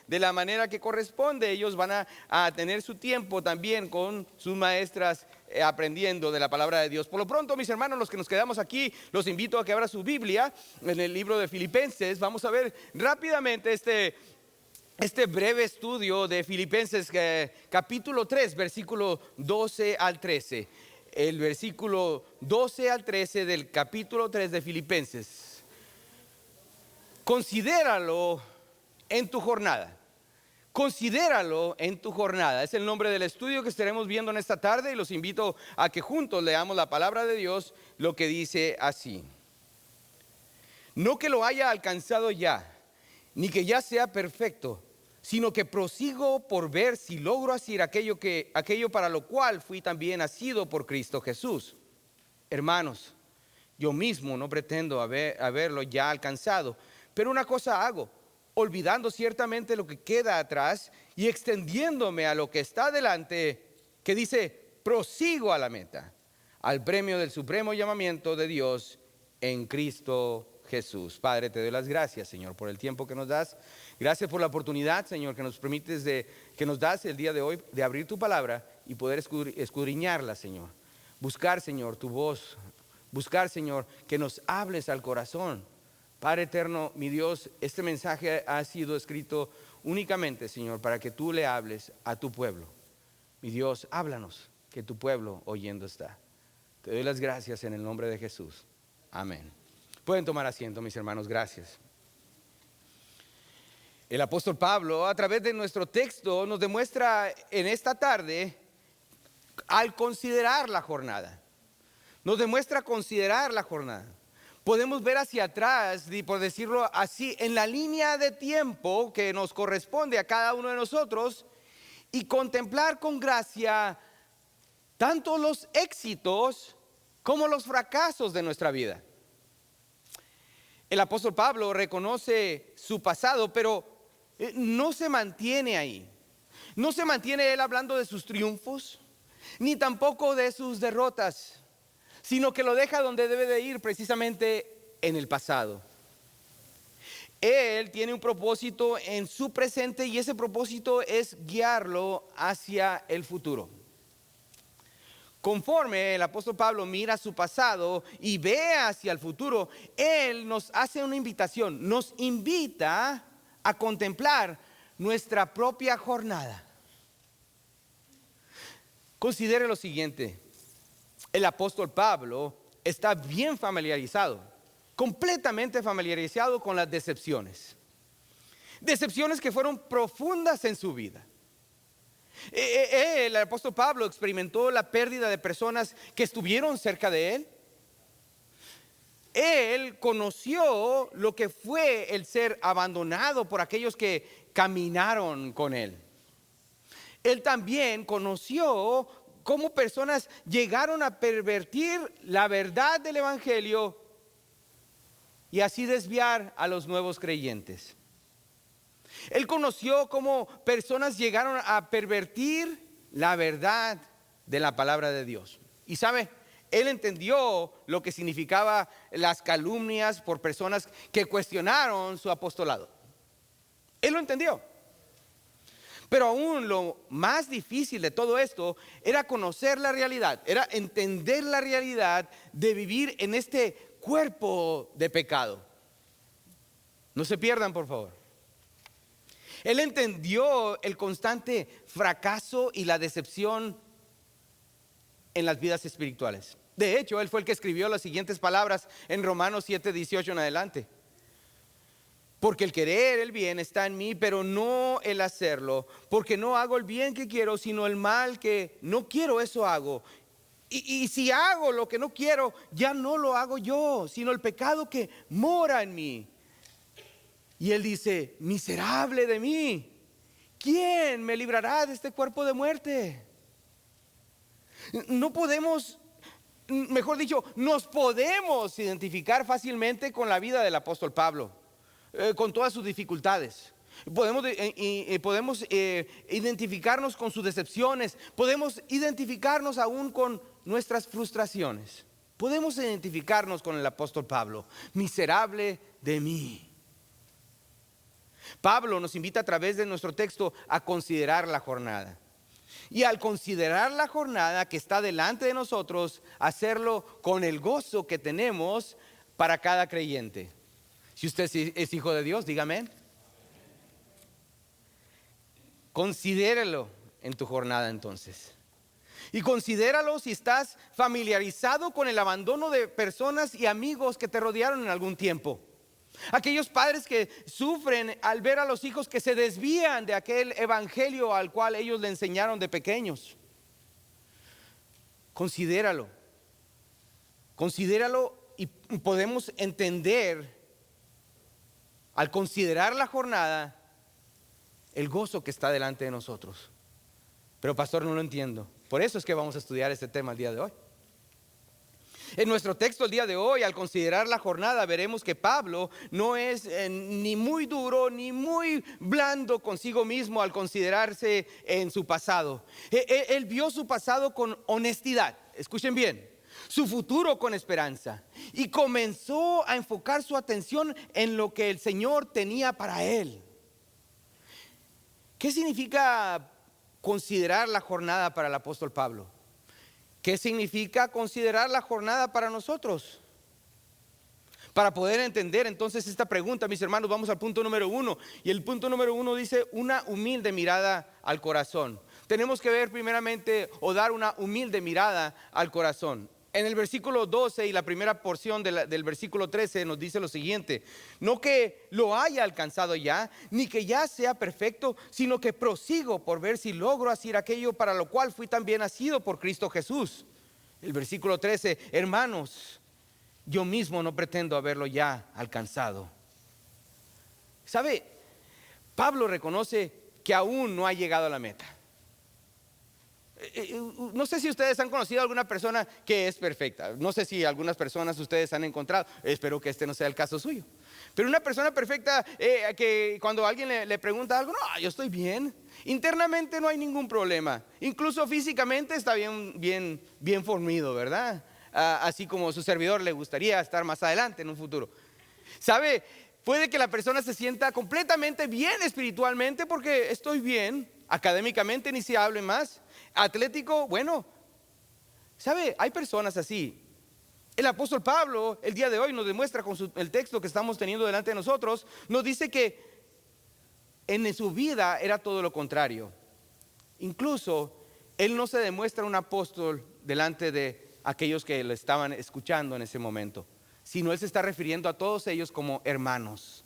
de la manera que corresponde. Ellos van a tener su tiempo también con sus maestras aprendiendo de la palabra de Dios. Por lo pronto, mis hermanos, los que nos quedamos aquí, los invito a que abran su Biblia en el libro de Filipenses. Vamos a ver rápidamente este breve estudio de Filipenses capítulo 3, versículo 12 al 13. El versículo 12 al 13 del capítulo 3 de Filipenses. Considéralo en tu jornada. Considéralo en tu jornada. Es el nombre del estudio que estaremos viendo en esta tarde y los invito a que juntos leamos la palabra de Dios, lo que dice así. No que lo haya alcanzado ya, ni que ya sea perfecto, sino que prosigo por ver si logro hacer aquello para lo cual fui también nacido por Cristo Jesús. Hermanos, yo mismo no pretendo haberlo ya alcanzado, pero una cosa hago, olvidando ciertamente lo que queda atrás y extendiéndome a lo que está delante, que dice, prosigo a la meta, al premio del supremo llamamiento de Dios en Cristo Jesús. Padre, te doy las gracias, Señor, por el tiempo que nos das. Gracias por la oportunidad, Señor, que nos permites que nos das el día de hoy de abrir tu palabra y poder escudriñarla, Señor. Buscar, Señor, tu voz. Buscar, Señor, que nos hables al corazón. Padre eterno, mi Dios, este mensaje ha sido escrito únicamente, Señor, para que tú le hables a tu pueblo. Mi Dios, háblanos, que tu pueblo oyendo está. Te doy las gracias en el nombre de Jesús. Amén. Pueden tomar asiento, mis hermanos, gracias. El apóstol Pablo, a través de nuestro texto, nos demuestra en esta tarde, al considerar la jornada, nos demuestra considerar la jornada. Podemos ver hacia atrás, y por decirlo así, en la línea de tiempo que nos corresponde a cada uno de nosotros y contemplar con gracia tanto los éxitos como los fracasos de nuestra vida. El apóstol Pablo reconoce su pasado, pero no se mantiene ahí. No se mantiene él hablando de sus triunfos, ni tampoco de sus derrotas, sino que lo deja donde debe de ir, precisamente en el pasado. Él tiene un propósito en su presente y ese propósito es guiarlo hacia el futuro. Conforme el apóstol Pablo mira su pasado y ve hacia el futuro, él nos hace una invitación, nos invita a contemplar nuestra propia jornada. Considere lo siguiente. El apóstol Pablo está bien familiarizado, completamente familiarizado con las decepciones. Decepciones que fueron profundas en su vida. El apóstol Pablo experimentó la pérdida de personas que estuvieron cerca de él. Él conoció lo que fue el ser abandonado por aquellos que caminaron con él. Él también conoció cómo personas llegaron a pervertir la verdad del evangelio y así desviar a los nuevos creyentes. Él conoció cómo personas llegaron a pervertir la verdad de la palabra de Dios. Y sabe, él entendió lo que significaba las calumnias por personas que cuestionaron su apostolado. Él lo entendió. Pero aún lo más difícil de todo esto era conocer la realidad, era entender la realidad de vivir en este cuerpo de pecado. No se pierdan, por favor. Él entendió el constante fracaso y la decepción en las vidas espirituales. De hecho, él fue el que escribió las siguientes palabras en Romanos 7:18 en adelante. Porque el querer el bien está en mí, pero no el hacerlo. Porque no hago el bien que quiero, sino el mal que no quiero, eso hago. Y si hago lo que no quiero, ya no lo hago yo, sino el pecado que mora en mí. Y él dice, miserable de mí, ¿quién me librará de este cuerpo de muerte? No podemos, mejor dicho, nos podemos identificar fácilmente con la vida del apóstol Pablo, con todas sus dificultades. Podemos identificarnos con sus decepciones, podemos identificarnos aún con nuestras frustraciones. Podemos identificarnos con el apóstol Pablo, miserable de mí. Pablo nos invita a través de nuestro texto a considerar la jornada. Y al considerar la jornada que está delante de nosotros, hacerlo con el gozo que tenemos para cada creyente. Si usted es hijo de Dios, dígame. Considéralo en tu jornada entonces. Y considéralo si estás familiarizado con el abandono de personas y amigos que te rodearon en algún tiempo. Aquellos padres que sufren al ver a los hijos que se desvían de aquel evangelio al cual ellos le enseñaron de pequeños. Considéralo y podemos entender al considerar la jornada el gozo que está delante de nosotros. Pero pastor, no lo entiendo. Por eso es que vamos a estudiar este tema el día de hoy. En nuestro texto el día de hoy, al considerar la jornada, veremos que Pablo no es ni muy duro ni muy blando consigo mismo al considerarse en su pasado. Él vio su pasado con honestidad, escuchen bien, su futuro con esperanza, y comenzó a enfocar su atención en lo que el Señor tenía para él. ¿Qué significa considerar la jornada para el apóstol Pablo? ¿Qué significa considerar la jornada para nosotros? Para poder entender entonces esta pregunta, mis hermanos, vamos al punto número 1. Y el punto número 1 dice una humilde mirada al corazón. Tenemos que ver primeramente o dar una humilde mirada al corazón. En el versículo 12 y la primera porción del versículo 13 nos dice lo siguiente: no que lo haya alcanzado ya, ni que ya sea perfecto, sino que prosigo por ver si logro hacer aquello para lo cual fui también nacido por Cristo Jesús. El versículo 13: hermanos, yo mismo no pretendo haberlo ya alcanzado. ¿Sabe? Pablo reconoce que aún no ha llegado a la meta. No sé si ustedes han conocido a alguna persona que es perfecta. No sé si algunas personas ustedes han encontrado. Espero que este no sea el caso suyo. Pero una persona perfecta que cuando alguien le pregunta algo, no, yo estoy bien. Internamente no hay ningún problema. Incluso físicamente está bien fornido, ¿verdad? Así como su servidor le gustaría estar más adelante en un futuro. ¿Sabe? Puede que la persona se sienta completamente bien espiritualmente porque estoy bien. Académicamente ni se hable más. Atlético, bueno, ¿sabe? Hay personas así. El apóstol Pablo el día de hoy nos demuestra con el texto que estamos teniendo delante de nosotros, nos dice que en su vida era todo lo contrario. Incluso él no se demuestra un apóstol delante de aquellos que lo estaban escuchando en ese momento, sino él se está refiriendo a todos ellos como hermanos.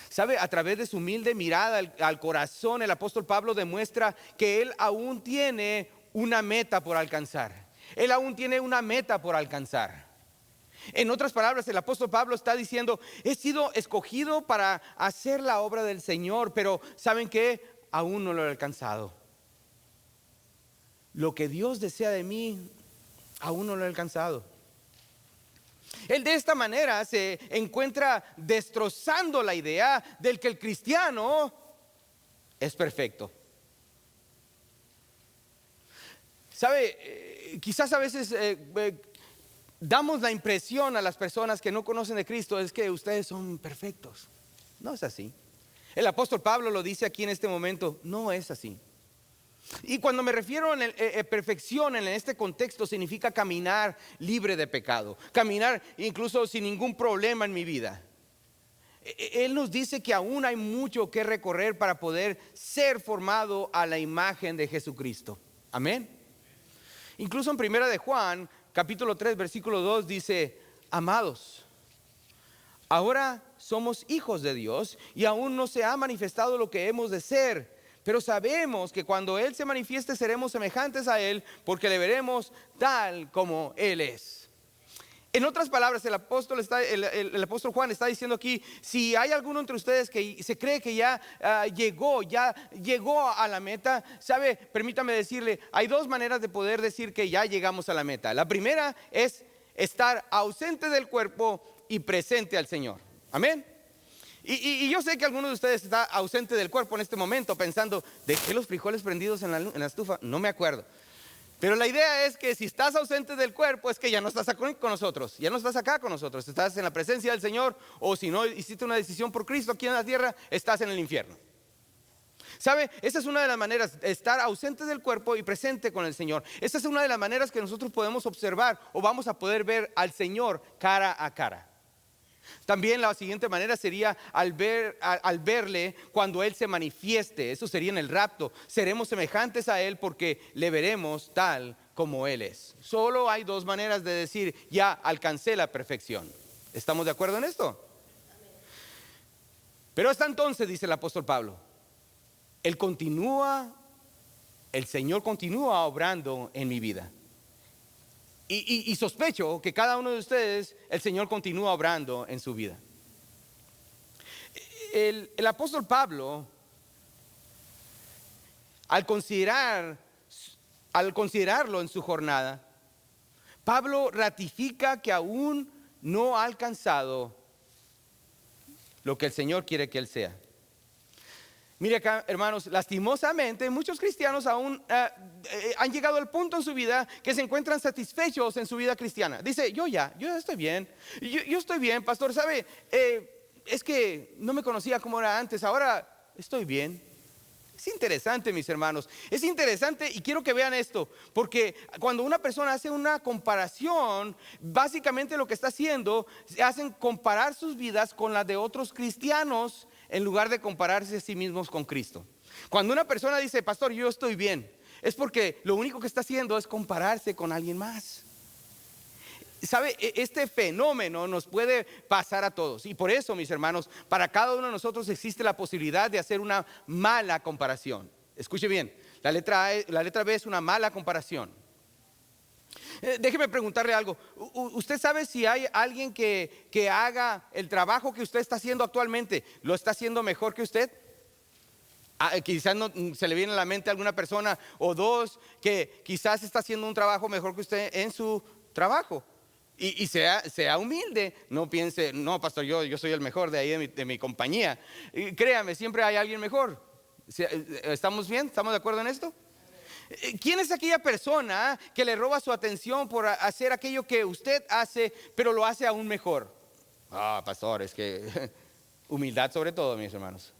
¿Sabe? A través de su humilde mirada al corazón, el apóstol Pablo demuestra que él aún tiene una meta por alcanzar. Él aún tiene una meta por alcanzar. En otras palabras, el apóstol Pablo está diciendo: he sido escogido para hacer la obra del Señor, pero ¿saben qué? Aún no lo he alcanzado. Lo que Dios desea de mí, aún no lo he alcanzado. Él de esta manera se encuentra destrozando la idea del que el cristiano es perfecto. ¿Sabe? Quizás a veces damos la impresión a las personas que no conocen de Cristo es que ustedes son perfectos. No es así. El apóstol Pablo lo dice aquí en este momento, no es así. Y cuando me refiero a perfección en este contexto, significa caminar libre de pecado, caminar incluso sin ningún problema en mi vida. Él nos dice que aún hay mucho que recorrer para poder ser formado a la imagen de Jesucristo. Amén. Incluso en primera de Juan, capítulo 3, versículo 2 dice: amados, ahora somos hijos de Dios y aún no se ha manifestado lo que hemos de ser. Pero sabemos que cuando Él se manifieste seremos semejantes a Él, porque le veremos tal como Él es. En otras palabras, el apóstol Juan está diciendo aquí: si hay alguno entre ustedes que se cree que ya llegó a la meta, ¿sabe? Permítame decirle, hay dos maneras de poder decir que ya llegamos a la meta. La primera es estar ausente del cuerpo y presente al Señor. Amén. Y yo sé que algunos de ustedes está ausente del cuerpo en este momento pensando: ¿dejé los frijoles prendidos en la estufa? No me acuerdo. Pero la idea es que si estás ausente del cuerpo, es que ya no estás acá con nosotros, ya no estás acá con nosotros, estás en la presencia del Señor, o si no hiciste una decisión por Cristo aquí en la tierra, estás en el infierno. ¿Sabe? Esa es una de las maneras, estar ausente del cuerpo y presente con el Señor. Esa es una de las maneras que nosotros podemos observar o vamos a poder ver al Señor cara a cara. También la siguiente manera sería al verle cuando Él se manifieste. Eso sería en el rapto. Seremos semejantes a Él porque le veremos tal como Él es. Solo hay dos maneras de decir, ya alcancé la perfección. ¿Estamos de acuerdo en esto? Pero hasta entonces, dice el apóstol Pablo, el Señor continúa obrando en mi vida. Y sospecho que cada uno de ustedes, el Señor continúa obrando en su vida. El apóstol Pablo, al considerarlo en su jornada, Pablo ratifica que aún no ha alcanzado lo que el Señor quiere que él sea. Mire acá, hermanos, lastimosamente muchos cristianos aún han llegado al punto en su vida que se encuentran satisfechos en su vida cristiana. Dice, yo estoy bien, yo estoy bien, pastor, ¿sabe? Es que no me conocía como era antes, ahora estoy bien. Es interesante, mis hermanos, es interesante y quiero que vean esto, porque cuando una persona hace una comparación, básicamente lo que está haciendo, hacen comparar sus vidas con las de otros cristianos, en lugar de compararse a sí mismos con Cristo. Cuando una persona dice, pastor, yo estoy bien, es porque lo único que está haciendo es compararse con alguien más. ¿Sabe? Este fenómeno nos puede pasar a todos. Y por eso, mis hermanos, para cada uno de nosotros existe la posibilidad de hacer una mala comparación. Escuche bien, la letra B es una mala comparación. Déjeme preguntarle algo. ¿Usted sabe si hay alguien que haga el trabajo que usted está haciendo actualmente? ¿Lo está haciendo mejor que usted? Quizás no se le viene a la mente alguna persona o dos que quizás está haciendo un trabajo mejor que usted en su trabajo. Y sea humilde, no piense, no, pastor, yo soy el mejor de ahí de mi compañía. Créame, siempre hay alguien mejor. ¿Estamos bien? ¿Estamos de acuerdo en esto? ¿Quién es aquella persona que le roba su atención por hacer aquello que usted hace, pero lo hace aún mejor? Pastor, es que humildad sobre todo, mis hermanos.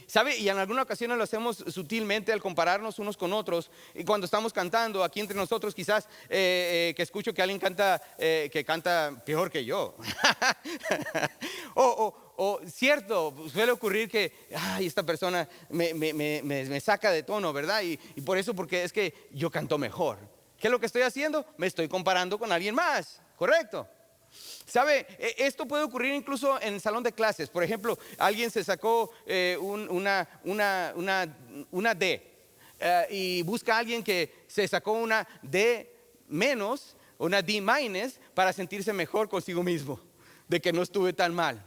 ¿Sabe? Y en algunas ocasiones lo hacemos sutilmente al compararnos unos con otros. Y cuando estamos cantando aquí entre nosotros, quizás que escucho que alguien canta que canta peor que yo. O cierto, suele ocurrir que esta persona me saca de tono, ¿verdad? Y por eso, porque es que yo canto mejor. ¿Qué es lo que estoy haciendo? Me estoy comparando con alguien más, ¿correcto? ¿Sabe? Esto puede ocurrir incluso en el salón de clases. Por ejemplo, alguien se sacó una D y busca a alguien que se sacó una D menos, una D minus, para sentirse mejor consigo mismo, de que no estuve tan mal.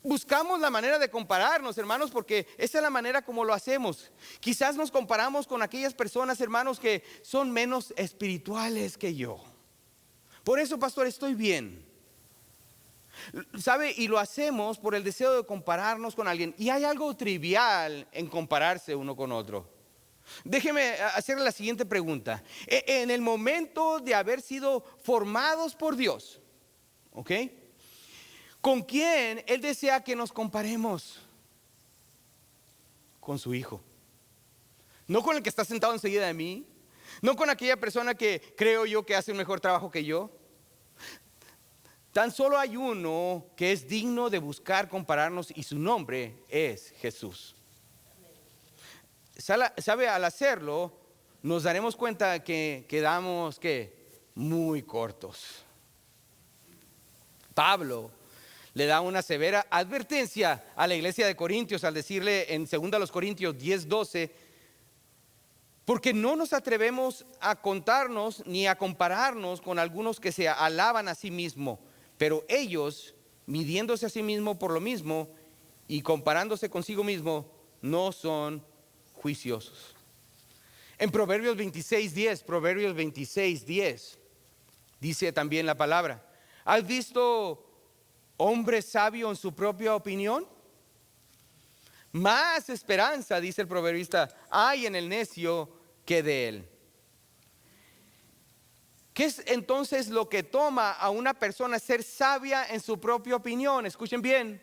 Buscamos la manera de compararnos, hermanos, porque esa es la manera como lo hacemos. Quizás nos comparamos con aquellas personas, hermanos, que son menos espirituales que yo. Por eso, pastor, estoy bien. ¿Sabe? Y lo hacemos por el deseo de compararnos con alguien. Y hay algo trivial en compararse uno con otro. Déjeme hacerle la siguiente pregunta. En el momento de haber sido formados por Dios, ¿ok? ¿Con quién Él desea que nos comparemos? Con su Hijo. No con el que está sentado enseguida de mí. No con aquella persona que creo yo que hace un mejor trabajo que yo. Tan solo hay uno que es digno de buscar compararnos y su nombre es Jesús. ¿Sabe? Al hacerlo nos daremos cuenta que quedamos muy cortos. Pablo le da una severa advertencia a la iglesia de Corintios al decirle en 2 Corintios 10:12, porque no nos atrevemos a contarnos ni a compararnos con algunos que se alaban a sí mismos. Pero ellos, midiéndose a sí mismo por lo mismo y comparándose consigo mismo, no son juiciosos. En Proverbios 26:10, dice también la palabra: ¿has visto hombre sabio en su propia opinión? Más esperanza, dice el proverbista, hay en el necio que de él. ¿Qué es entonces lo que toma a una persona ser sabia en su propia opinión? Escuchen bien.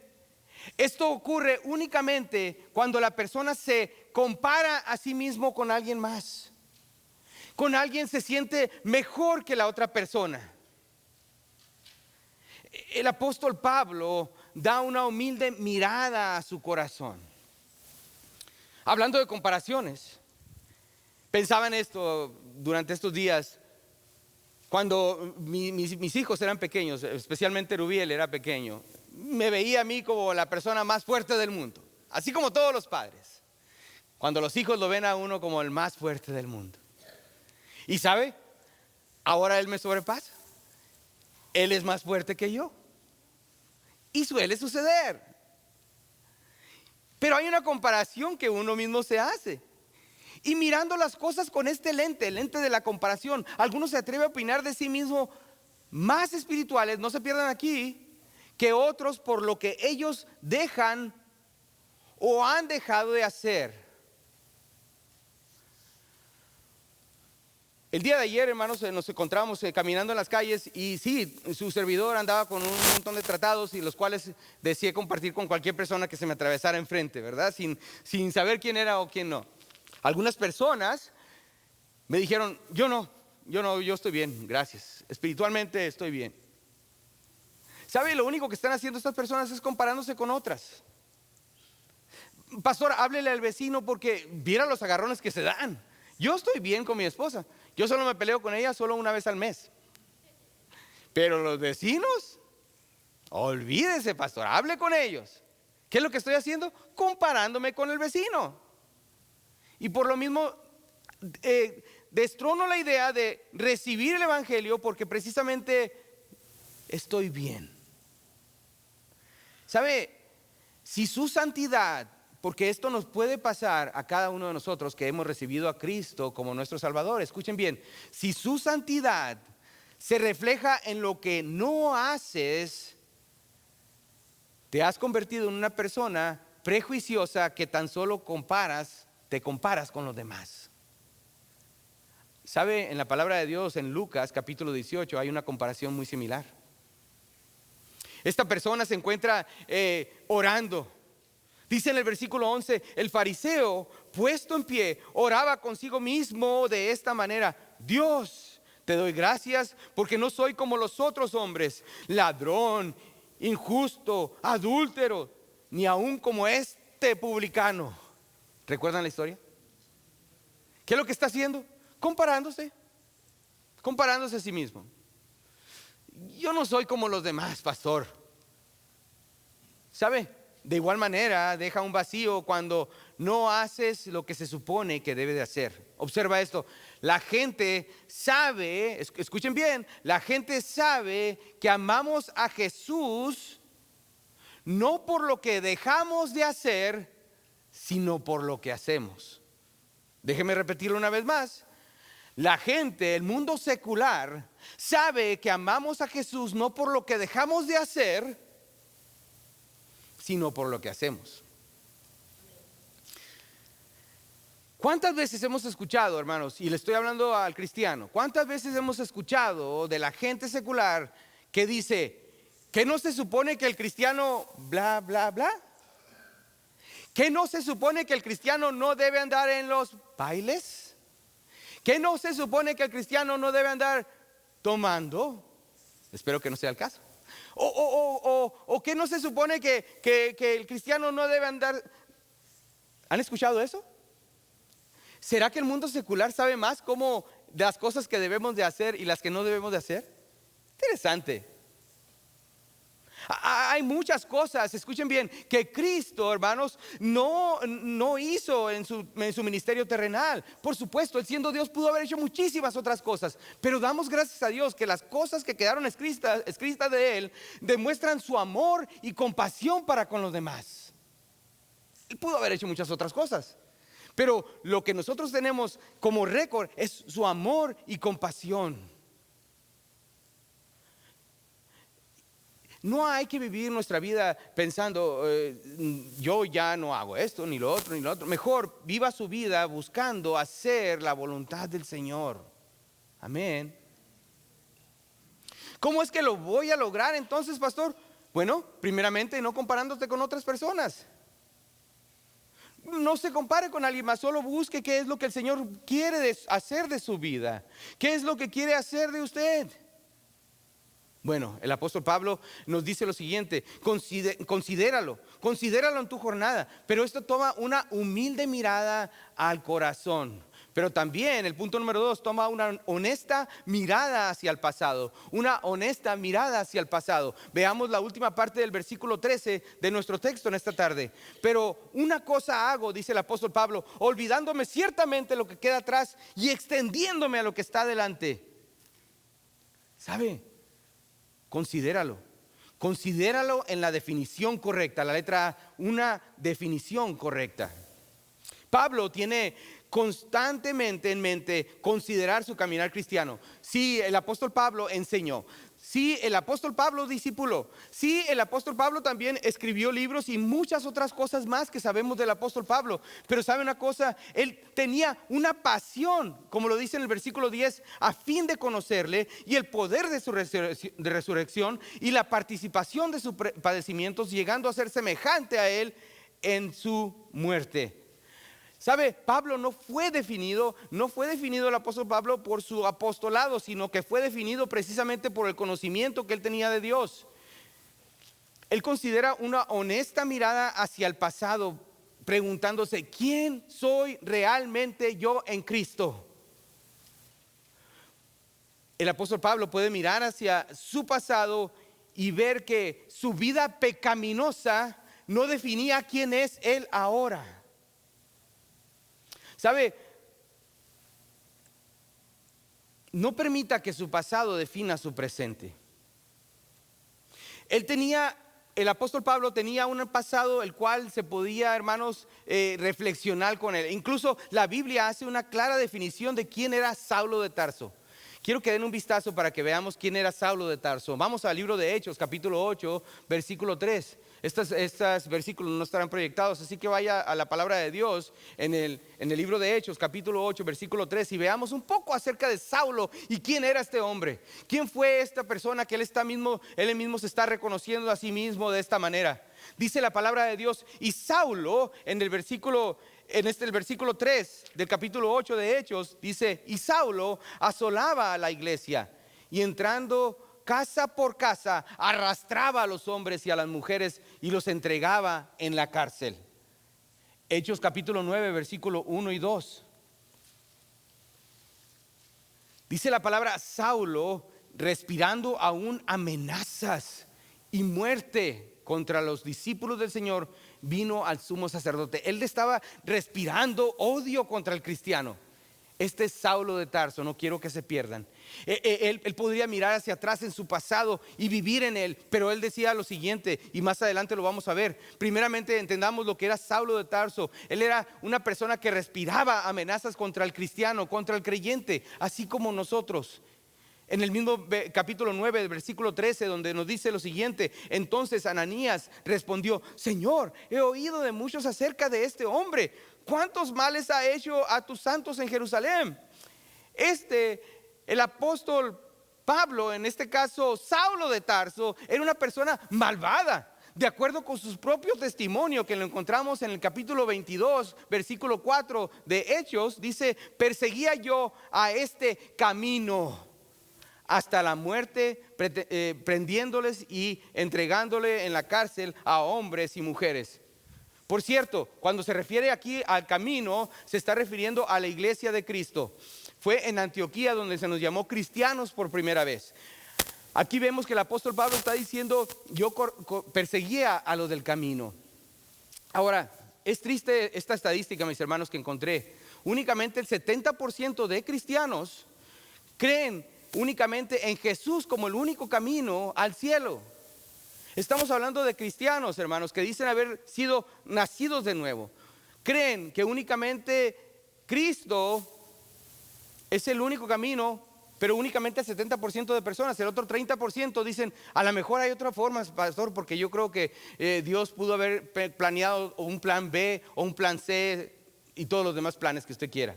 Esto ocurre únicamente cuando la persona se compara a sí mismo con alguien más. Con alguien se siente mejor que la otra persona. El apóstol Pablo da una humilde mirada a su corazón. Hablando de comparaciones, pensaba en esto durante estos días. Cuando mis hijos eran pequeños, especialmente Rubiel era pequeño, me veía a mí como la persona más fuerte del mundo, así como todos los padres. Cuando los hijos lo ven a uno como el más fuerte del mundo. Y sabe, ahora él me sobrepasa. Él es más fuerte que yo. Y suele suceder. Pero hay una comparación que uno mismo se hace. Y mirando las cosas con este lente, el lente de la comparación, algunos se atreven a opinar de sí mismo más espirituales, no se pierdan aquí, que otros por lo que ellos dejan o han dejado de hacer. El día de ayer, hermanos, nos encontramos caminando en las calles y sí, su servidor andaba con un montón de tratados y los cuales deseé compartir con cualquier persona que se me atravesara enfrente, ¿verdad? Sin saber quién era o quién no. Algunas personas me dijeron, yo estoy bien, gracias. Espiritualmente estoy bien. ¿Sabe? Lo único que están haciendo estas personas es comparándose con otras. Pastor, háblele al vecino porque viera los agarrones que se dan. Yo estoy bien con mi esposa. Yo solo me peleo con ella solo una vez al mes. Pero los vecinos, olvídese, pastor, hable con ellos. ¿Qué es lo que estoy haciendo? Comparándome con el vecino. Y por lo mismo destrono la idea de recibir el evangelio porque precisamente estoy bien. ¿Sabe? Si su santidad, porque esto nos puede pasar a cada uno de nosotros que hemos recibido a Cristo como nuestro Salvador, escuchen bien, si su santidad se refleja en lo que no haces, te has convertido en una persona prejuiciosa que tan solo te comparas con los demás. ¿Sabe? En la palabra de Dios, en Lucas capítulo 18, hay una comparación muy similar. Esta persona se encuentra orando. Dice en el versículo 11, el fariseo puesto en pie oraba consigo mismo de esta manera: Dios, te doy gracias porque no soy como los otros hombres, ladrón, injusto, adúltero, ni aún como este publicano. ¿Recuerdan la historia? ¿Qué es lo que está haciendo? Comparándose a sí mismo. Yo no soy como los demás, pastor. ¿Sabe? De igual manera deja un vacío cuando no haces lo que se supone que debe de hacer. Observa esto. La gente sabe, escuchen bien, la gente sabe que amamos a Jesús no por lo que dejamos de hacer, sino por lo que hacemos. Déjeme repetirlo una vez más. La gente, el mundo secular, sabe que amamos a Jesús no por lo que dejamos de hacer, sino por lo que hacemos. ¿Cuántas veces hemos escuchado, hermanos, y le estoy hablando al cristiano, cuántas veces hemos escuchado de la gente secular que dice que no se supone que el cristiano bla, bla, bla? ¿Que no se supone que el cristiano no debe andar en los bailes? ¿Que no se supone que el cristiano no debe andar tomando? Espero que no sea el caso. O que no se supone que el cristiano no debe andar. ¿Han escuchado eso? ¿Será que el mundo secular sabe más cómo las cosas que debemos de hacer y las que no debemos de hacer? Interesante. Hay muchas cosas, escuchen bien, que Cristo, hermanos, no hizo en su ministerio terrenal. Por supuesto, Él siendo Dios pudo haber hecho muchísimas otras cosas, pero damos gracias a Dios que las cosas que quedaron escritas de Él demuestran su amor y compasión para con los demás. Él pudo haber hecho muchas otras cosas, pero lo que nosotros tenemos como récord es su amor y compasión. No hay que vivir nuestra vida pensando, yo ya no hago esto, ni lo otro, ni lo otro. Mejor viva su vida buscando hacer la voluntad del Señor. Amén. ¿Cómo es que lo voy a lograr entonces, pastor? Bueno, primeramente no comparándote con otras personas. No se compare con alguien más, solo busque qué es lo que el Señor quiere hacer de su vida. ¿Qué es lo que quiere hacer de usted? Bueno, el apóstol Pablo nos dice lo siguiente: considéralo en tu jornada. Pero esto toma una humilde mirada al corazón. Pero también el punto número 2, toma una honesta mirada hacia el pasado. Una honesta mirada hacia el pasado. Veamos la última parte del versículo 13 de nuestro texto en esta tarde. Pero una cosa hago, dice el apóstol Pablo, olvidándome ciertamente lo que queda atrás y extendiéndome a lo que está adelante. ¿Sabe? Considéralo en la definición correcta. La letra A, una definición correcta. Pablo tiene constantemente en mente considerar su caminar cristiano. Sí, el apóstol Pablo enseñó. Sí, el apóstol Pablo discipuló. Sí, el apóstol Pablo también escribió libros y muchas otras cosas más que sabemos del apóstol Pablo. Pero ¿sabe una cosa? Él tenía una pasión, como lo dice en el versículo 10, a fin de conocerle y el poder de su resurrección y la participación de sus padecimientos, llegando a ser semejante a él en su muerte. ¿Sabe? Pablo no fue definido el apóstol Pablo por su apostolado, sino que fue definido precisamente por el conocimiento que él tenía de Dios. Él considera una honesta mirada hacia el pasado, preguntándose: ¿quién soy realmente yo en Cristo? El apóstol Pablo puede mirar hacia su pasado y ver que su vida pecaminosa no definía quién es él ahora. ¿Sabe? No permita que su pasado defina su presente. El apóstol Pablo tenía un pasado el cual se podía, hermanos, reflexionar con él. Incluso la Biblia hace una clara definición de quién era Saulo de Tarso. Quiero que den un vistazo para que veamos quién era Saulo de Tarso. Vamos al libro de Hechos, capítulo 8, versículo 3. Estos versículos no estarán proyectados, así que vaya a la palabra de Dios en el libro de Hechos, capítulo 8, versículo 3, y veamos un poco acerca de Saulo y quién era este hombre. ¿Quién fue esta persona que él mismo se está reconociendo a sí mismo de esta manera? Dice la palabra de Dios: y Saulo, el versículo 3 del capítulo 8 de Hechos, dice: y Saulo asolaba a la iglesia y entrando casa por casa arrastraba a los hombres y a las mujeres y los entregaba en la cárcel. Hechos capítulo 9, versículo 1 y 2. Dice la palabra: Saulo, respirando aún amenazas y muerte contra los discípulos del Señor, vino al sumo sacerdote. Él estaba respirando odio contra el cristiano. Este es Saulo de Tarso, no quiero que se pierdan. Él podría mirar hacia atrás en su pasado y vivir en él, pero él decía lo siguiente, y más adelante lo vamos a ver. Primeramente entendamos lo que era Saulo de Tarso. Él era una persona que respiraba amenazas contra el cristiano, contra el creyente, así como nosotros. En el mismo capítulo 9, versículo 13, donde nos dice lo siguiente: entonces Ananías respondió: Señor, he oído de muchos acerca de este hombre. ¿Cuántos males ha hecho a tus santos en Jerusalén? El apóstol Pablo, en este caso Saulo de Tarso, era una persona malvada. De acuerdo con su propio testimonio, que lo encontramos en el capítulo 22, versículo 4 de Hechos, dice: perseguía yo a este camino hasta la muerte, prendiéndoles y entregándole en la cárcel a hombres y mujeres. Por cierto, cuando se refiere aquí al camino, se está refiriendo a la iglesia de Cristo. Fue en Antioquía donde se nos llamó cristianos por primera vez. Aquí vemos que el apóstol Pablo está diciendo: yo perseguía a los del camino. Ahora, es triste esta estadística, mis hermanos, que encontré. Únicamente el 70% de cristianos creen únicamente en Jesús como el único camino al cielo. Estamos hablando de cristianos, hermanos, que dicen haber sido nacidos de nuevo. Creen que únicamente Cristo es el único camino, pero únicamente el 70% de personas. El otro 30% dicen: a lo mejor hay otra forma, pastor, porque yo creo que Dios pudo haber planeado un plan B o un plan C y todos los demás planes que usted quiera.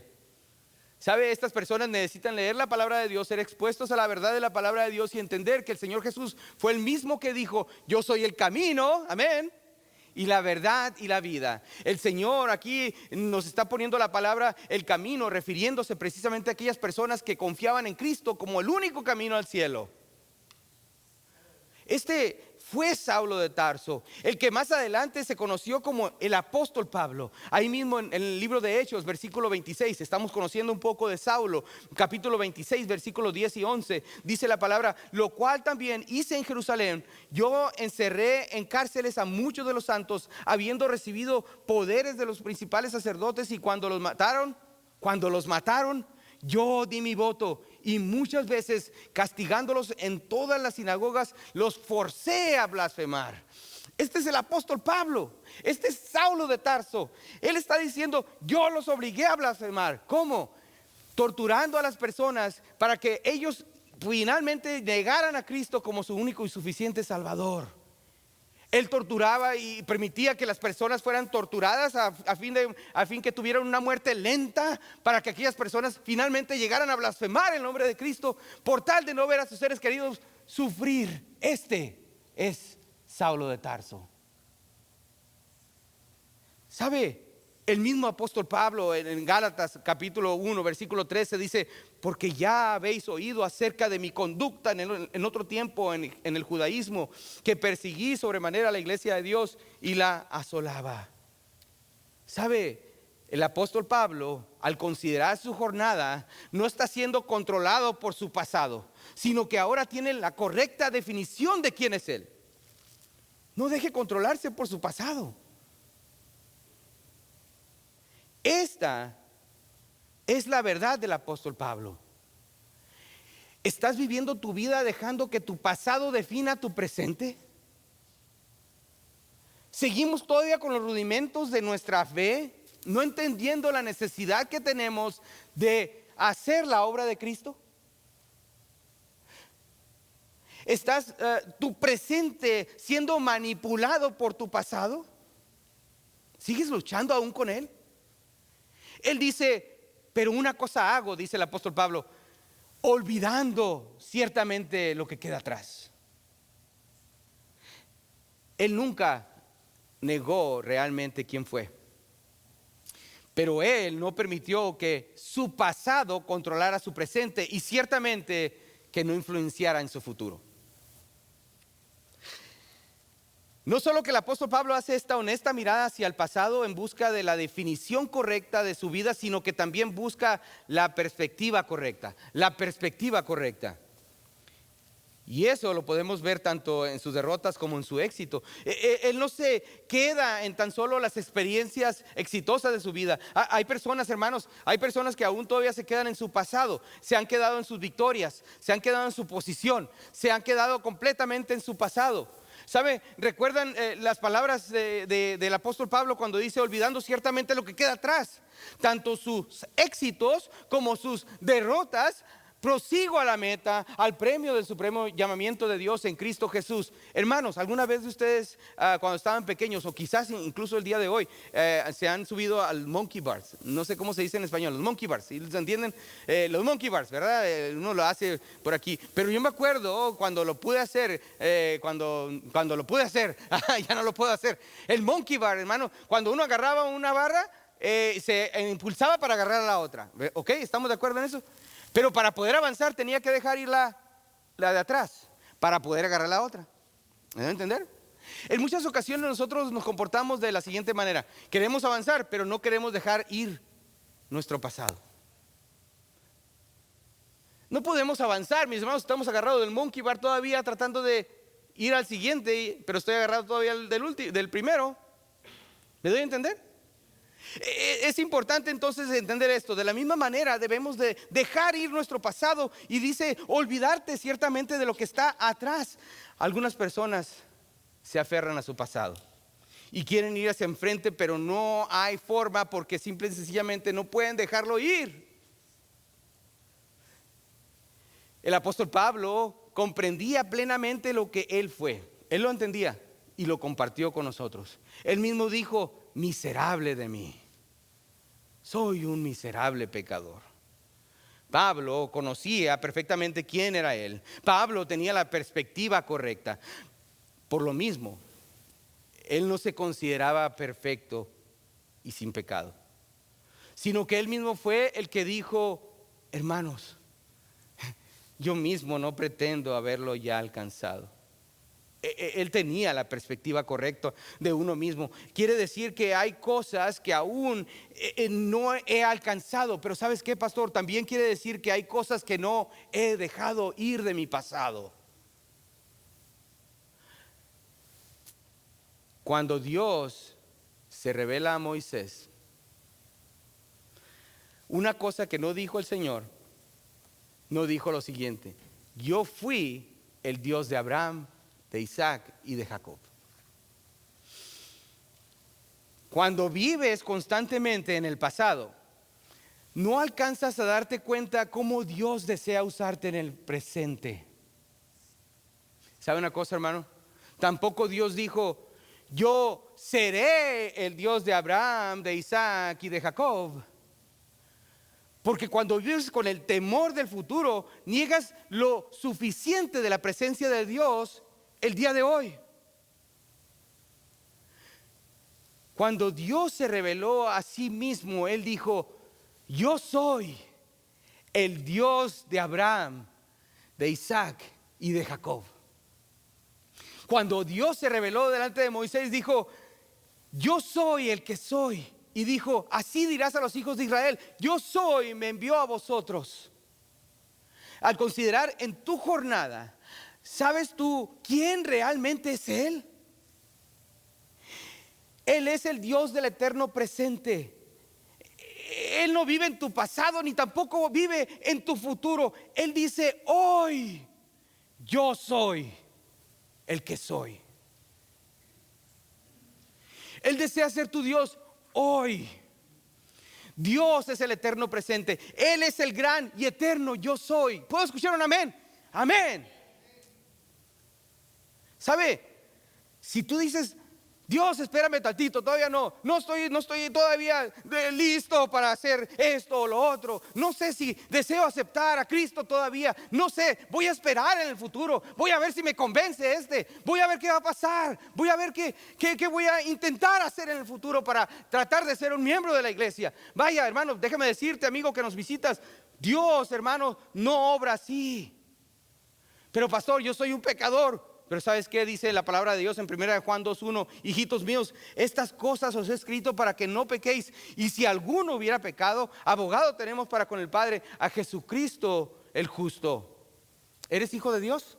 ¿Sabe? Estas personas necesitan leer la palabra de Dios, ser expuestos a la verdad de la palabra de Dios y entender que el Señor Jesús fue el mismo que dijo: yo soy el camino, amén, y la verdad y la vida. El Señor aquí nos está poniendo la palabra el camino, refiriéndose precisamente a aquellas personas que confiaban en Cristo como el único camino al cielo. Este fue Saulo de Tarso, el que más adelante se conoció como el apóstol Pablo. Ahí mismo en el libro de Hechos, versículo 26, estamos conociendo un poco de Saulo. Capítulo 26, versículos 10 y 11, dice la palabra: lo cual también hice en Jerusalén. Yo encerré en cárceles a muchos de los santos, habiendo recibido poderes de los principales sacerdotes, y cuando los mataron, yo di mi voto, y muchas veces, castigándolos en todas las sinagogas, los forcé a blasfemar. Este es el apóstol Pablo, este es Saulo de Tarso. Él está diciendo: yo los obligué a blasfemar. ¿Cómo? Torturando a las personas para que ellos finalmente negaran a Cristo como su único y suficiente Salvador. Él torturaba y permitía que las personas fueran torturadas a fin que tuvieran una muerte lenta, para que aquellas personas finalmente llegaran a blasfemar el nombre de Cristo, por tal de no ver a sus seres queridos sufrir. Este es Saulo de Tarso. ¿Sabe? El mismo apóstol Pablo en Gálatas capítulo 1 versículo 13 dice: porque ya habéis oído acerca de mi conducta en otro tiempo en el judaísmo, que perseguí sobremanera a la iglesia de Dios y la asolaba. ¿Sabe? El apóstol Pablo, al considerar su jornada, no está siendo controlado por su pasado, sino que ahora tiene la correcta definición de quién es él. No deje controlarse por su pasado. Esta es la verdad del apóstol Pablo. ¿Estás viviendo tu vida dejando que tu pasado defina tu presente? ¿Seguimos todavía con los rudimentos de nuestra fe, no entendiendo la necesidad que tenemos de hacer la obra de Cristo? ¿Estás tu presente siendo manipulado por tu pasado? ¿Sigues luchando aún con él? Él dice: pero una cosa hago, dice el apóstol Pablo, olvidando ciertamente lo que queda atrás. Él nunca negó realmente quién fue, pero él no permitió que su pasado controlara su presente, y ciertamente que no influenciara en su futuro. No solo que el apóstol Pablo hace esta honesta mirada hacia el pasado en busca de la definición correcta de su vida, sino que también busca la perspectiva correcta. La perspectiva correcta. Y eso lo podemos ver tanto en sus derrotas como en su éxito. Él no se queda en tan solo las experiencias exitosas de su vida. Hay personas, hermanos, hay personas que aún todavía se quedan en su pasado. Se han quedado en sus victorias, se han quedado en su posición, se han quedado completamente en su pasado. ¿Sabe? ¿Recuerdan las palabras del apóstol Pablo cuando dice: olvidando ciertamente lo que queda atrás? Tanto sus éxitos como sus derrotas, prosigo a la meta, al premio del supremo llamamiento de Dios en Cristo Jesús. Hermanos, ¿alguna vez de ustedes cuando estaban pequeños, o quizás incluso el día de hoy, se han subido al monkey bars? No sé cómo se dice en español, los monkey bars, ¿sí? ¿Se entienden? Los monkey bars, ¿verdad? Uno lo hace por aquí, pero yo me acuerdo cuando lo pude hacer, cuando lo pude hacer, ya no lo puedo hacer. El monkey bar, hermano, cuando uno agarraba una barra, se impulsaba para agarrar a la otra. ¿Ok? ¿Estamos de acuerdo en eso? Pero para poder avanzar tenía que dejar ir la de atrás para poder agarrar la otra. ¿Me deben entender? En muchas ocasiones nosotros nos comportamos de la siguiente manera: queremos avanzar, pero no queremos dejar ir nuestro pasado. No podemos avanzar, mis hermanos. Estamos agarrados del monkey bar todavía, tratando de ir al siguiente, pero estoy agarrado todavía del primero. ¿Me doy a entender? Es importante entonces entender esto. De la misma manera debemos de dejar ir nuestro pasado, y dice: olvidarte ciertamente de lo que está atrás. Algunas personas se aferran a su pasado y quieren ir hacia enfrente, pero no hay forma, porque simple y sencillamente no pueden dejarlo ir. El apóstol Pablo comprendía plenamente lo que él fue. Él lo entendía y lo compartió con nosotros. Él mismo dijo: miserable de mí, soy un miserable pecador. Pablo conocía perfectamente quién era él. Pablo tenía la perspectiva correcta. Por lo mismo, él no se consideraba perfecto y sin pecado, sino que él mismo fue el que dijo: hermanos, yo mismo no pretendo haberlo ya alcanzado. Él tenía la perspectiva correcta de uno mismo. Quiere decir que hay cosas que aún no he alcanzado. Pero ¿sabes qué, pastor? También quiere decir que hay cosas que no he dejado ir de mi pasado. Cuando Dios se revela a Moisés, una cosa que no dijo el Señor, no dijo lo siguiente: yo fui el Dios de Abraham, de Isaac y de Jacob. Cuando vives constantemente en el pasado, no alcanzas a darte cuenta cómo Dios desea usarte en el presente. ¿Sabe una cosa, hermano? Tampoco Dios dijo: yo seré el Dios de Abraham, de Isaac y de Jacob. Porque cuando vives con el temor del futuro, niegas lo suficiente de la presencia de Dios el día de hoy. Cuando Dios se reveló a sí mismo, Él dijo: yo soy el Dios de Abraham, de Isaac y de Jacob. Cuando Dios se reveló delante de Moisés, dijo: yo soy el que soy. Y dijo: así dirás a los hijos de Israel: yo soy, me envió a vosotros. Al considerar en tu jornada, ¿sabes tú quién realmente es Él? Él es el Dios del eterno presente. Él no vive en tu pasado ni tampoco vive en tu futuro. Él dice: hoy yo soy el que soy. Él desea ser tu Dios hoy. Dios es el eterno presente. Él es el gran y eterno yo soy. ¿Puedo escuchar un amén? Amén. ¿Sabe? Si tú dices: Dios, espérame tantito, todavía no estoy todavía listo para hacer esto o lo otro. No sé si deseo aceptar a Cristo todavía. No sé, voy a esperar en el futuro. Voy a ver si me convence voy a ver qué va a pasar. Voy a ver qué voy a intentar hacer en el futuro para tratar de ser un miembro de la iglesia. Vaya, hermano, déjame decirte, amigo que nos visitas, Dios, hermano, no obra así. Pero pastor, yo soy un pecador. Pero ¿sabes qué dice la palabra de Dios en 1 Juan 2:1? Hijitos míos, estas cosas os he escrito para que no pequéis. Y si alguno hubiera pecado, abogado tenemos para con el Padre, a Jesucristo el justo. ¿Eres hijo de Dios?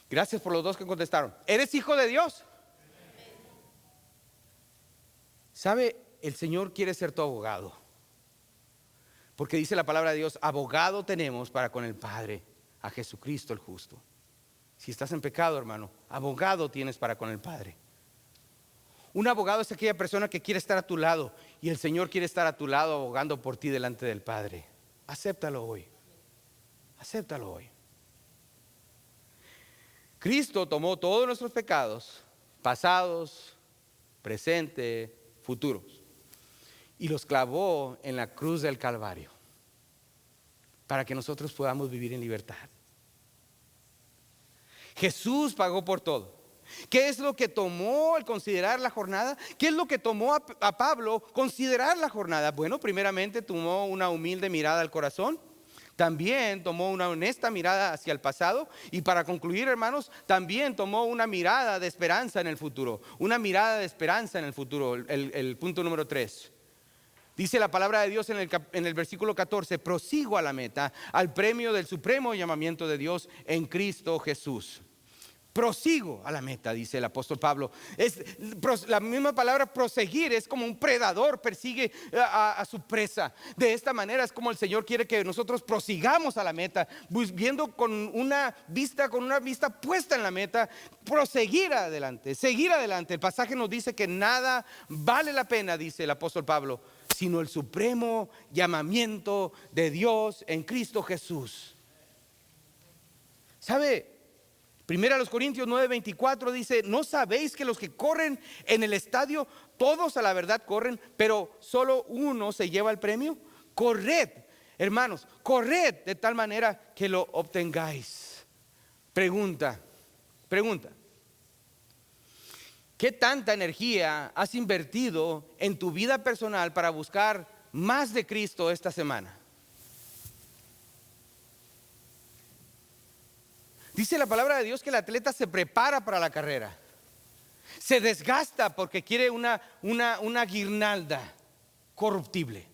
Gracias por los dos que contestaron. ¿Eres hijo de Dios? ¿Sabe? El Señor quiere ser tu abogado. Porque dice la palabra de Dios: abogado tenemos para con el Padre, a Jesucristo el justo. Si estás en pecado, hermano, abogado tienes para con el Padre. Un abogado es aquella persona que quiere estar a tu lado, y el Señor quiere estar a tu lado abogando por ti delante del Padre. Acéptalo hoy. Acéptalo hoy. Cristo tomó todos nuestros pecados, pasados, presente, futuros, y los clavó en la cruz del Calvario, para que nosotros podamos vivir en libertad. Jesús pagó por todo. ¿Qué es lo que tomó al considerar la jornada? ¿Qué es lo que tomó a Pablo considerar la jornada? Bueno, primeramente tomó una humilde mirada al corazón. También tomó una honesta mirada hacia el pasado. Y para concluir, hermanos, también tomó una mirada de esperanza en el futuro. Una mirada de esperanza en el futuro. El punto número 3. Dice la palabra de Dios en el versículo 14: prosigo a la meta, al premio del supremo llamamiento de Dios en Cristo Jesús. Prosigo a la meta, dice el apóstol Pablo. La misma palabra proseguir es como un predador persigue a su presa. De esta manera es como el Señor quiere que nosotros prosigamos a la meta, viendo con una vista puesta en la meta, proseguir adelante, seguir adelante. El pasaje nos dice que nada vale la pena, dice el apóstol Pablo, sino el supremo llamamiento de Dios en Cristo Jesús. ¿Sabe? 1 Corintios 9:24 dice: ¿no sabéis que los que corren en el estadio, todos a la verdad corren, pero solo uno se lleva el premio? Corred, hermanos, corred de tal manera que lo obtengáis. Pregunta. ¿Qué tanta energía has invertido en tu vida personal para buscar más de Cristo esta semana? Dice la palabra de Dios que el atleta se prepara para la carrera. Se desgasta porque quiere una guirnalda corruptible.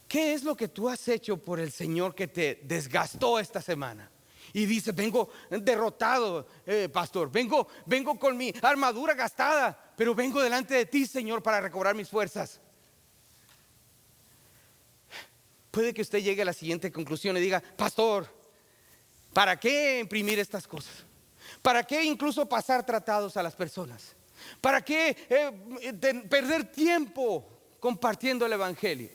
¿Qué es lo que tú has hecho por el Señor que te desgastó esta semana? Y dice, vengo derrotado, pastor, vengo con mi armadura gastada, pero vengo delante de ti, Señor, para recobrar mis fuerzas. Puede que usted llegue a la siguiente conclusión y diga, pastor, ¿para qué imprimir estas cosas? ¿Para qué incluso pasar tratados a las personas? ¿Para qué perder tiempo compartiendo el evangelio?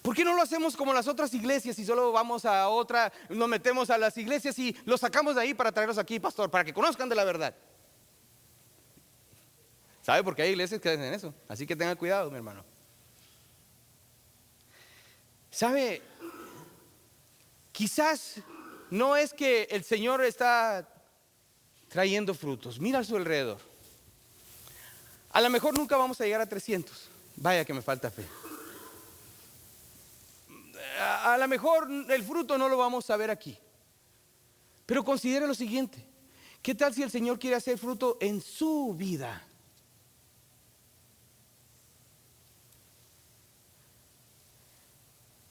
¿Por qué no lo hacemos como las otras iglesias y solo vamos a otra, nos metemos a las iglesias y los sacamos de ahí para traerlos aquí, pastor, para que conozcan de la verdad? ¿Sabe? Porque hay iglesias que hacen eso, así que tenga cuidado, mi hermano. ¿Sabe? Quizás no es que el Señor está trayendo frutos. Mira a su alrededor. A lo mejor nunca vamos a llegar a 300. Vaya que me falta fe. A lo mejor el fruto no lo vamos a ver aquí. Pero considere lo siguiente. ¿Qué tal si el Señor quiere hacer fruto en su vida?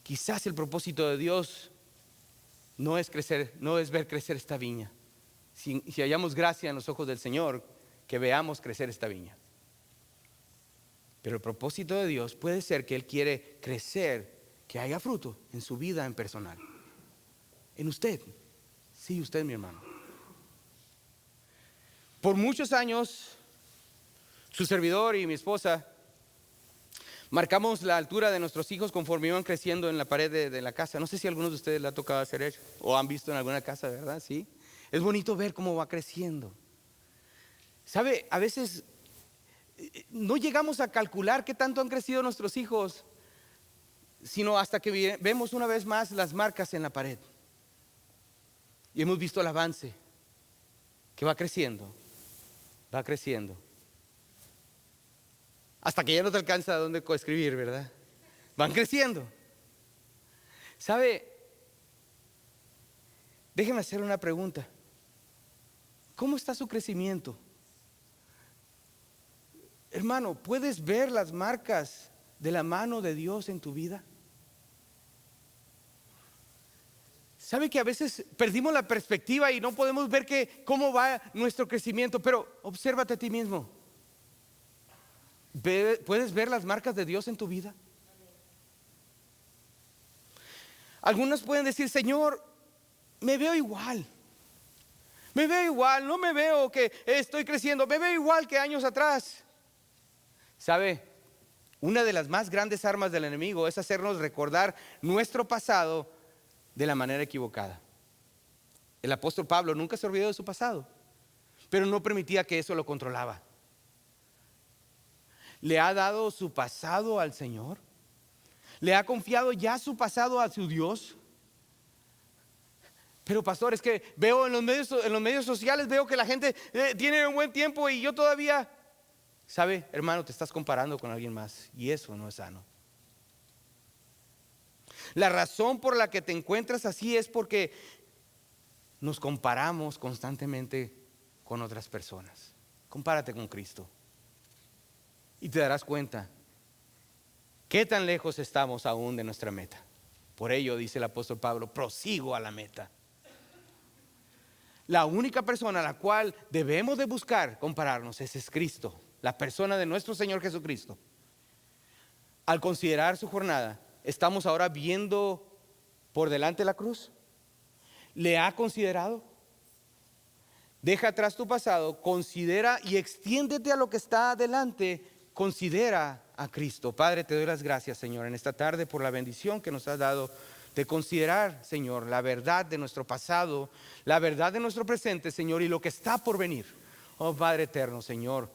Quizás el propósito de Dios no es crecer, no es ver crecer esta viña. Si hallamos gracia en los ojos del Señor, que veamos crecer esta viña. Pero el propósito de Dios puede ser que Él quiere crecer, que haya fruto en su vida en personal. En usted. Sí, usted, mi hermano. Por muchos años, su servidor y mi esposa marcamos la altura de nuestros hijos conforme iban creciendo en la pared de la casa. No sé si a algunos de ustedes le ha tocado hacer eso o han visto en alguna casa, ¿verdad? Sí. Es bonito ver cómo va creciendo. ¿Sabe? A veces no llegamos a calcular qué tanto han crecido nuestros hijos, sino hasta que vemos una vez más las marcas en la pared. Y hemos visto el avance, que va creciendo, hasta que ya no te alcanza a dónde escribir, ¿verdad? Van creciendo. ¿Sabe? Déjeme hacer una pregunta. ¿Cómo está su crecimiento? Hermano, ¿puedes ver las marcas de la mano de Dios en tu vida? ¿Sabe que a veces perdimos la perspectiva y no podemos ver cómo va nuestro crecimiento? Pero obsérvate a ti mismo. ¿Puedes ver las marcas de Dios en tu vida? Algunos pueden decir, Señor, me veo igual, no me veo que estoy creciendo, me veo igual que años atrás. ¿Sabe? Una de las más grandes armas del enemigo es hacernos recordar nuestro pasado de la manera equivocada. El apóstol Pablo nunca se olvidó de su pasado, pero no permitía que eso lo controlaba. ¿Le ha dado su pasado al Señor? ¿Le ha confiado ya su pasado a su Dios? Pero pastor, es que veo en los medios sociales, veo que la gente tiene un buen tiempo y yo todavía... ¿Sabe, hermano? Te estás comparando con alguien más y eso no es sano. La razón por la que te encuentras así es porque nos comparamos constantemente con otras personas. Compárate con Cristo y te darás cuenta qué tan lejos estamos aún de nuestra meta. Por ello dice el apóstol Pablo, prosigo a la meta. La única persona a la cual debemos de buscar compararnos es Cristo, la persona de nuestro Señor Jesucristo. Al considerar su jornada, ¿estamos ahora viendo por delante la cruz? ¿Le ha considerado? Deja atrás tu pasado, considera y extiéndete a lo que está adelante. Considera a Cristo. Padre, te doy las gracias, Señor, en esta tarde por la bendición que nos has dado de considerar, Señor, la verdad de nuestro pasado, la verdad de nuestro presente, Señor, y lo que está por venir. Oh Padre eterno, Señor,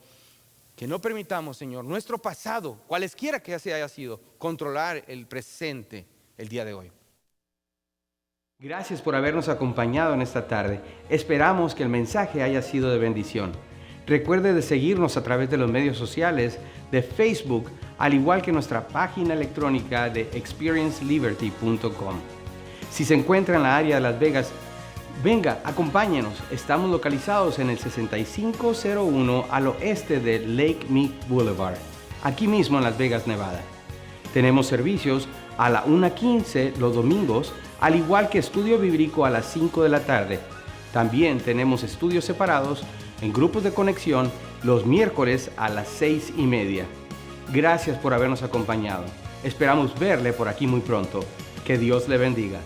que no permitamos, Señor, nuestro pasado, cualesquiera que se haya sido, controlar el presente el día de hoy. Gracias por habernos acompañado en esta tarde. Esperamos que el mensaje haya sido de bendición. Recuerde de seguirnos a través de los medios sociales de Facebook, al igual que nuestra página electrónica de experienceliberty.com. Si se encuentra en la área de Las Vegas, venga, acompáñenos. Estamos localizados en el 6501 al oeste de Lake Mead Boulevard, aquí mismo en Las Vegas, Nevada. Tenemos servicios a la 1:15 los domingos, al igual que estudio bíblico a las 5 de la tarde. También tenemos estudios separados en grupos de conexión los miércoles a las 6:30. Gracias por habernos acompañado. Esperamos verle por aquí muy pronto. Que Dios le bendiga.